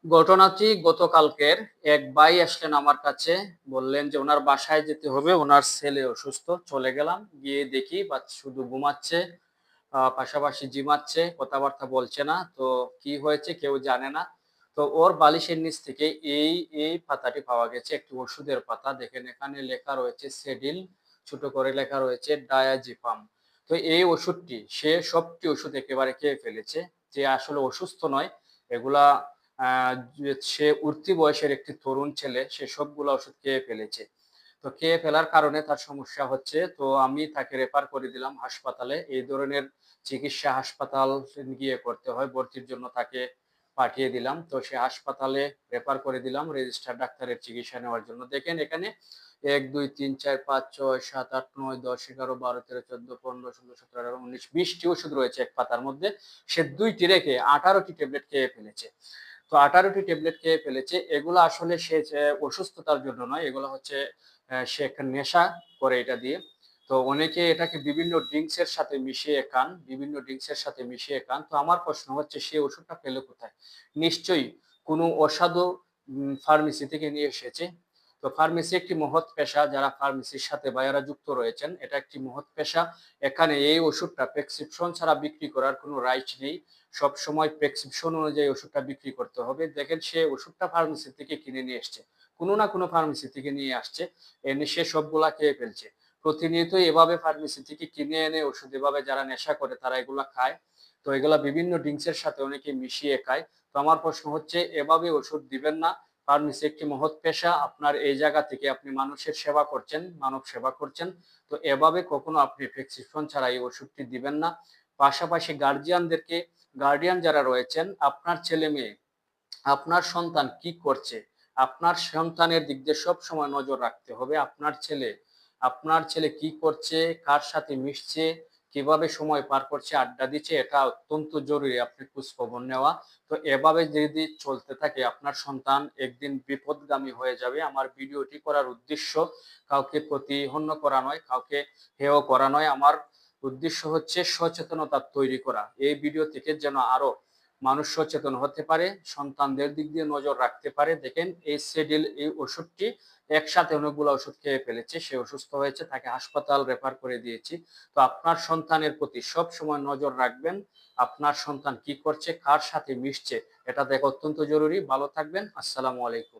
ঘটনাটি গতকালকের। এক ভাই আসলেন আমার কাছে, বললেন যে ওনার বাসায় যেতে হবে, ওনার ছেলে অসুস্থ। চলে গেলাম, গিয়ে দেখি বাচ্চা শুধু ঘুমাচ্ছে, পাশাপাশি ঝিমাচ্ছে, কথাবার্তা বলছে না। তো কি হয়েছে কেউ জানে না। তো ওর বালিশের নিচ থেকে এই এই পাতাটি পাওয়া গেছে, একটি ওষুধের পাতা। দেখেন এখানে লেখা রয়েছে সেডিল, ছোট করে লেখা রয়েছে ডায়াজিপাম। তো এই ওষুধটি সে সবটি ওষুধ একেবারে খেয়ে ফেলেছে। যে আসলে অসুস্থ নয়, এগুলা সে উঠতি বয়সের একটি তরুণ ছেলে, সে সবগুলা ওষুধ খেয়ে ফেলেছে। তো খেয়ে ফেলার কারণে তার সমস্যা হচ্ছে। তো আমি তাকে রেফার করে দিলাম হাসপাতালে। এই ধরনের চিকিৎসা হাসপাতাল গিয়ে করতে হয়, ভর্তির জন্য তাকে পাঠিয়ে দিলাম। তো সে হাসপাতালে রেফার করে দিলাম রেজিস্টার ডাক্তারের চিকিৎসা নেওয়ার জন্য। দেখেন এখানে ১, ২, ৩, ৪, ৫, ৬, ৭, ৮, ৯, ১০, ১১, ১২, ১৩, ১৪, ১৫, ১৬, ১৭, ১৮, ১৯, ২০টি ওষুধ রয়েছে এক পাতার মধ্যে। সে ২টি রেখে ১৮টি ট্যাবলেট খেয়ে ফেলেছে। তো ১৮টি ট্যাবলেট খেয়ে ফেলেছে। এগুলো আসলে সে যে অসুস্থতার জন্য নয়, এগুলো হচ্ছে সে একটা নেশা করে এটা দিয়ে। তো অনেকে এটাকে বিভিন্ন ড্রিংকস এর সাথে মিশিয়ে খান, বিভিন্ন ড্রিংকস এর সাথে মিশিয়ে খান। তো আমার প্রশ্ন হচ্ছে সে ওষুধটা পেল কোথায়? নিশ্চয়ই কোনো অসাধু ফার্মেসি থেকে নিয়ে এসেছে। তো ফার্মেসি একটি মহৎ পেশা, যারা ফার্মেসির সাথে ভাইয়ারা যুক্ত রয়েছেন, এটা একটি মহৎ পেশা। এখানে এই ওষুধটা প্রেসক্রিপশন ছাড়া বিক্রি করার কোনো রাইট নেই। সবসময় প্রেসক্রিপশন অনুযায়ী ওষুধটা বিক্রি করতে হবে। দেখেন সে ওষুধটা ফার্মেসি থেকে কিনে নিয়ে এসছে। কোনো না কোনো ফার্মেসি থেকে নিয়ে আসছে, এনে সে সবগুলা খেয়ে ফেলছে। প্রতিনিয়তই এভাবে ফার্মেসি থেকে কিনে এনে ওষুধ এভাবে যারা নেশা করে তারা এগুলা খায়। তো এগুলা বিভিন্ন ড্রিংকস এর সাথে অনেকে মিশিয়ে খায়। তো আমার প্রশ্ন হচ্ছে এভাবে ওষুধ দিবেন না। ফার্মেসি একটি মহৎ পেশা। আপনার এই জায়গা থেকে আপনি মানুষের সেবা করছেন, মানব সেবা করছেন। তো এভাবে কখনো আপনি প্রেসক্রিপশন ছাড়া এই ওষুধটি দিবেন না। পাশাপাশি গার্জিয়ানদেরকে, গার্ডিয়ান যারা রয়েছেন, আপনার ছেলে মেয়ে, আপনার সন্তান কি করছে, আপনার সন্তানের দিক দিয়ে সবসময় নজর রাখতে হবে। আপনার ছেলে কি করছে, কার সাথে মিশছে, কিভাবে সময় পার করছে, আড্ডা দিচ্ছে, এটা অত্যন্ত জরুরি আপনি খোঁজ খবর নেওয়া। তো এভাবে যদি চলতে থাকে আপনার সন্তান একদিন বিপদগামী হয়ে যাবে। আমার ভিডিওটি করার উদ্দেশ্য কাউকে প্রতিহন্য করা নয়, কাউকে হেয় করা নয়। আমার উদ্দেশ্য হচ্ছে সচেতনতা তৈরি করা। এই ভিডিও থেকে যেন আরো মানুষ সচেতন হতে পারে, সন্তানদের দিক দিয়ে নজর রাখতে পারে। দেখেন এই সেডিল, এই ওষুধটি একসাথে অনেকগুলো ওষুধ খেয়ে ফেলেছে, সে অসুস্থ হয়েছে, তাকে হাসপাতাল রেফার করে দিয়েছি। তো আপনার সন্তানের প্রতি সব সময় নজর রাখবেন। আপনার সন্তান কি করছে, কার সাথে মিশছে, এটা দেখা অত্যন্ত জরুরি। ভালো থাকবেন। আসসালামু আলাইকুম।